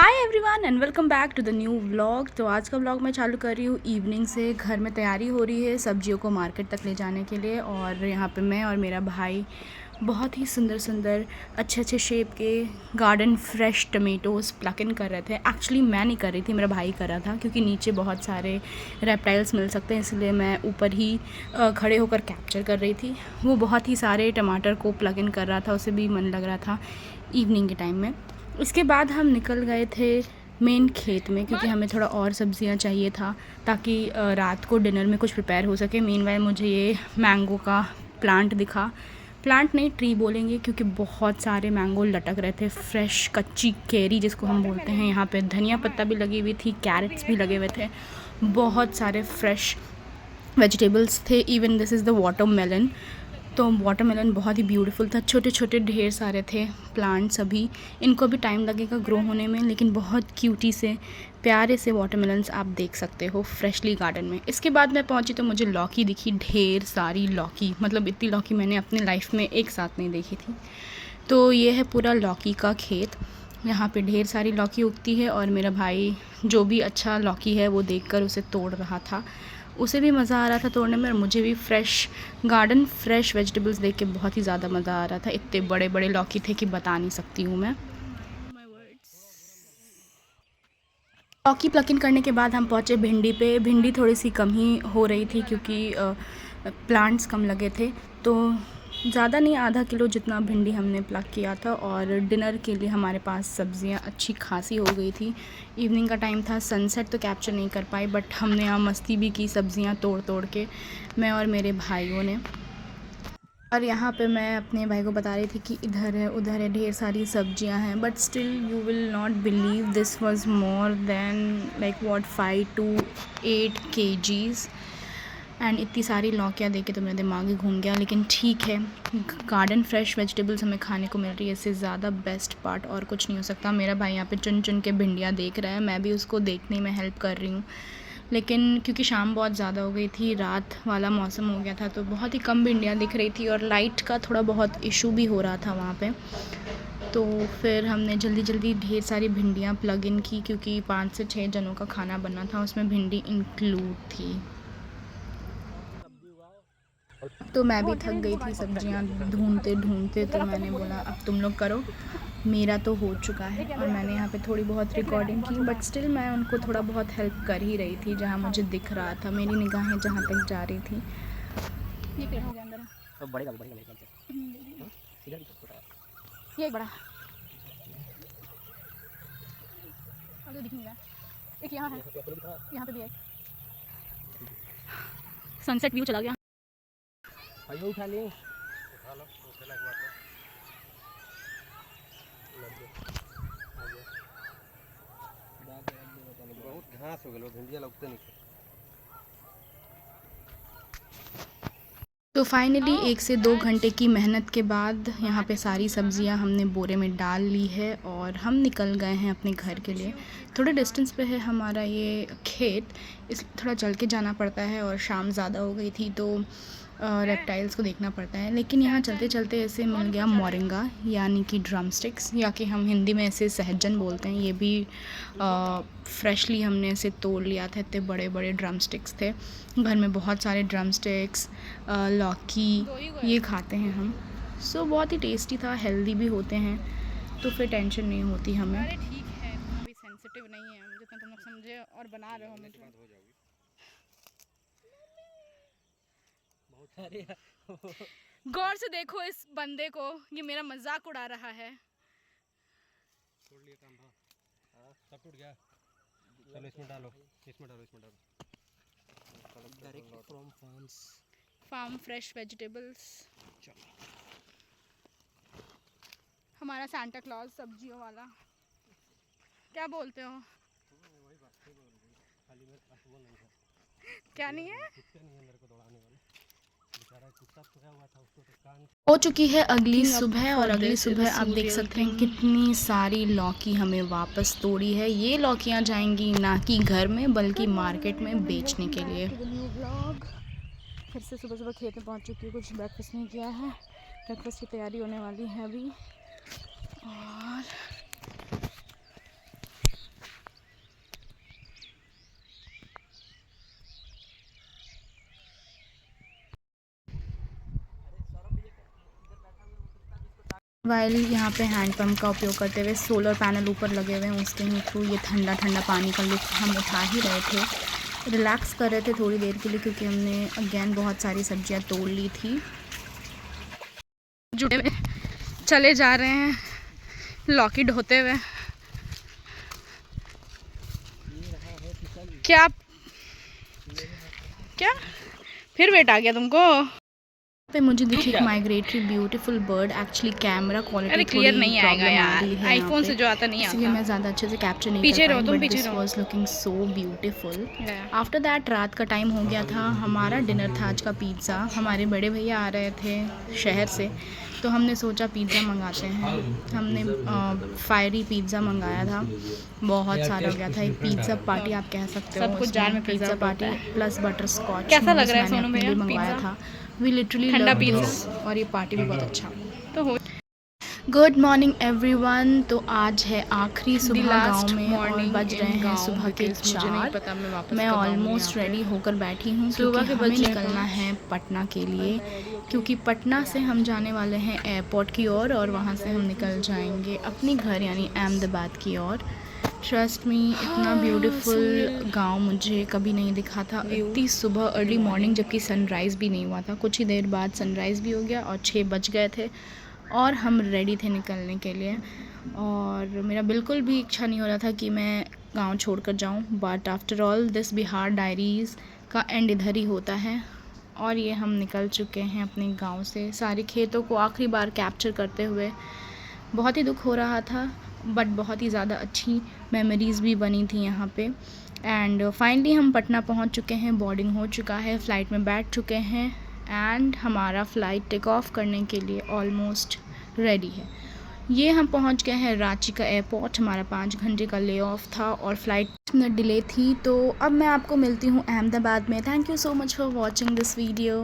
Hi everyone and welcome back to the new vlog. तो आज का व्लॉग मैं चालू कर रही हूँ इवनिंग से। घर में तैयारी हो रही है सब्जियों को मार्केट तक ले जाने के लिए, और यहाँ पे मैं और मेरा भाई बहुत ही सुंदर सुंदर अच्छे अच्छे शेप के गार्डन फ्रेश टमेटोज़ प्लक इन कर रहे थे। एक्चुअली मैं नहीं कर रही थी, मेरा भाई कर रहा था, क्योंकि नीचे बहुत सारे रेप्टाइल्स मिल सकते हैं, इसलिए मैं ऊपर ही खड़े होकर कैप्चर कर रही थी। वो बहुत ही सारे टमाटर को प्लक इन कर रहा था, उसे भी मन लग रहा था इवनिंग के टाइम में। इसके बाद हम निकल गए थे मेन खेत में, क्योंकि हमें थोड़ा और सब्जियां चाहिए था ताकि रात को डिनर में कुछ प्रिपेयर हो सके। मीनवाइल मुझे ये मैंगो का प्लांट दिखा, प्लांट नहीं ट्री बोलेंगे, क्योंकि बहुत सारे मैंगो लटक रहे थे। फ्रेश कच्ची कैरी जिसको हम बोलते हैं। यहाँ पे धनिया पत्ता भी लगी हुई थी, कैरेट्स भी लगे हुए थे, बहुत सारे फ्रेश वेजिटेबल्स थे। Even this is the watermelon. तो वाटरमेलन बहुत ही ब्यूटीफुल था, छोटे छोटे ढेर सारे थे प्लांट्स। अभी इनको भी टाइम लगेगा ग्रो होने में, लेकिन बहुत क्यूटी से प्यारे से वाटरमेलन्स आप देख सकते हो फ्रेशली गार्डन में। इसके बाद मैं पहुंची तो मुझे लौकी दिखी, ढेर सारी लौकी, मतलब इतनी लौकी मैंने अपनी लाइफ में एक साथ नहीं देखी थी। तो ये है पूरा लौकी का खेत, यहाँ पे ढेर सारी लौकी उगती है, और मेरा भाई जो भी अच्छा लौकी है वो देखकर उसे तोड़ रहा था। उसे भी मज़ा आ रहा था तोड़ने में, और मुझे भी फ्रेश गार्डन फ्रेश वेजिटेबल्स देख के बहुत ही ज़्यादा मज़ा आ रहा था। इतने बड़े बड़े लौकी थे कि बता नहीं सकती हूँ मैं। लौकी प्लकिंग करने के बाद हम पहुँचे भिंडी पे। भिंडी थोड़ी सी कम ही हो रही थी, क्योंकि प्लांट्स कम लगे थे। तो ज़्यादा नहीं, आधा किलो जितना भिंडी हमने प्लक किया था। और डिनर के लिए हमारे पास सब्ज़ियाँ अच्छी खासी हो गई थी। इवनिंग का टाइम था, सनसेट तो कैप्चर नहीं कर पाई, बट हमने यहाँ मस्ती भी की सब्ज़ियाँ तोड़ तोड़ के, मैं और मेरे भाइयों ने। और यहाँ पे मैं अपने भाई को बता रही थी कि इधर है उधर है, ढेर सारी सब्जियां हैं, but still you will not believe this was more than like what 5 to 8 kgs। And इतनी सारी लौकियाँ देख के तो मेरा दिमाग ही घूम गया। लेकिन ठीक है, गार्डन फ्रेश वेजिटेबल्स हमें खाने को मिल रही है, इससे ज़्यादा बेस्ट पार्ट और कुछ नहीं हो सकता। मेरा भाई यहाँ पे चुन चुन के भिंडियाँ देख रहा है, मैं भी उसको देखने में हेल्प कर रही हूँ। लेकिन क्योंकि शाम बहुत ज़्यादा हो गई थी, रात वाला मौसम हो गया था, तो बहुत ही कम भिंडियाँ दिख रही थी, और लाइट का थोड़ा बहुत इशू भी हो रहा था वहाँ पे। तो फिर हमने जल्दी जल्दी ढेर सारी भिंडियाँ प्लग इन की, क्योंकि 5 से 6 जनों का खाना बनना था, उसमें भिंडी इंक्लूड थी। तो मैं भी थक गई थी सब्जियां ढूंढते ढूंढते, तो मैंने बोला अब तुम लोग करो, मेरा तो हो चुका है। और मैंने यहाँ पे थोड़ी बहुत रिकॉर्डिंग की, बट स्टिल मैं उनको थोड़ा बहुत हेल्प कर ही रही थी जहाँ मुझे दिख रहा था, मेरी निगाहें जहाँ तक जा रही थी। ये पेड़ हो गया अंदर, तो बढ़ेगा इधर भी छोटा है, ये एक बड़ा अभी दिख नहीं रहा, एक यहाँ है, यहाँ पे भी है। सनसेट व्यू चला गया। आइए उठा लो उठेला एक बार तो बहुत घास हो गेलो, भिंडिया लगते नहीं। तो फाइनली 1 से 2 घंटे की मेहनत के बाद यहाँ पे सारी सब्जियाँ हमने बोरे में डाल ली है, और हम निकल गए हैं अपने घर के लिए। थोड़े डिस्टेंस पे है हमारा ये खेत, इस थोड़ा चल के जाना पड़ता है, और शाम ज़्यादा हो गई थी तो रेप्टाइल्स को देखना पड़ता है। लेकिन यहाँ चलते चलते ऐसे मिल गया मोरिंगा, यानी कि ड्रम स्टिक्स, या कि हम हिंदी में ऐसे सहजन बोलते हैं। ये भी फ्रेशली हमने इसे तोड़ लिया था, इतने बड़े बड़े ड्रम स्टिक्स थे। घर में बहुत सारे ड्रम स्टिक्स, लौकी, ये खाते हैं हम। सो बहुत ही टेस्टी था, हेल्दी भी होते हैं, तो फिर टेंशन नहीं होती हमें। अरे ठीक है, अभी सेंसिटिव नहीं है हम, जितना तुम लोग समझे और बना रहे हो मुझे। गौर से देखो इस बंदे को, ये मेरा मजाक उड़ा रहा है। छोड़ लिया काम, हाँ सब टूट गया। चलो इसमें डालो, इसमें डालो, इसमें डालो। Direct from farm fresh vegetables. हमारा सांता क्लॉज सब्जियों वाला, क्या बोलते हो? क्या नहीं है? हो चुकी है अगली सुबह, और अगली सुबह आप देख सकते हैं कितनी सारी लौकी हमें वापस तोड़ी है। ये लौकियां जाएंगी ना कि घर में, बल्कि मार्केट में बेचने के लिए। फिर से सुबह सुबह खेत में पहुंच चुकी हूँ, कुछ ब्रेकफास्ट नहीं किया है, ब्रेकफास्ट की तैयारी होने वाली है अभी। और वाइल यहाँ पे हैंडपम्प का उपयोग करते हुए सोलर पैनल ऊपर लगे हुए हैं, उसके ही थ्रू ये ठंडा ठंडा पानी का लुत्फ़ हम उठा ही रहे थे। रिलैक्स कर रहे थे थोड़ी देर के लिए, क्योंकि हमने अगेन बहुत सारी सब्जियां तोड़ ली थी। जुड़े हुए चले जा रहे हैं लौकी ढोते हुए। क्या क्या फिर वेट आ गया तुमको? पे मुझे दिखी एक migratory beautiful bird. Actually camera quality clear नहीं आएगा यार, आईफोन से जो आता नहीं आता, इसलिए मैं ज़्यादा अच्छे से कैप्चर नहीं पीछे कर रहो पाई, तुम, बट पीछे दिस रहो। Was looking so beautiful. After that रात का टाइम हो गया था, हमारा डिनर था आज का पिज़्ज़ा। हमारे बड़े भैया आ रहे थे शहर से, तो हमने सोचा पिज़्ज़ा मंगाते हैं। हमने फायरी पिज़्ज़ा मंगाया था, बहुत सारा हो गया था। एक पिज़्ज़ा पार्टी आप कह सकते हो, सब कुछ जार में pizza party plus butterscotch. कैसा लग रहा है सोनू भैया मंगवाया पिज़्ज़ा? था। वी लिटरली ठंडा लव पिज़्ज़ा। दिस, और ये पार्टी भी बहुत अच्छा। तो हो गुड मॉर्निंग एवरीवन। तो आज है आखिरी सुबह last गांव में और morning बज in रहे हैं गाँव, सुबह के because मुझे नहीं 4। पता मैं वापस मैं कब आऊँगी ऑलमोस्ट यहाँ पे। रेडी होकर बैठी हूँ, सुबह क्योंकि के हमें बज रहे निकलना हैं है पटना के लिए, क्योंकि पटना से हम जाने वाले हैं एयरपोर्ट की ओर, और वहाँ से हम निकल जाएंगे अपने घर यानी अहमदाबाद की ओर। ट्रस्ट मी, इतना ब्यूटीफुल गांव मुझे कभी नहीं दिखा था। इतनी सुबह अर्ली मॉर्निंग, जबकि सनराइज़ भी नहीं हुआ था। कुछ ही देर बाद सनराइज़ भी हो गया और 6 बज गए थे और हम रेडी थे निकलने के लिए। और मेरा बिल्कुल भी इच्छा नहीं हो रहा था कि मैं गांव छोड़कर जाऊं, but after all this Bihar diaries का एंड इधर ही होता है। और ये हम निकल चुके हैं अपने गांव से, सारे खेतों को आखिरी बार कैप्चर करते हुए। बहुत ही दुख हो रहा था, बट बहुत ही ज़्यादा अच्छी मेमोरीज़ भी बनी थी यहाँ पे। एंड फाइनली हम पटना पहुँच चुके हैं, बोर्डिंग हो चुका है, फ़्लाइट में बैठ चुके हैं, एंड हमारा फ़्लाइट टेक ऑफ करने के लिए ऑलमोस्ट रेडी है। ये हम पहुंच गए हैं रांची का एयरपोर्ट। हमारा 5 घंटे का ले ऑफ था और फ़्लाइट मिनट डिले थी। तो अब मैं आपको मिलती हूँ अहमदाबाद में। Thank you so much for watching this video.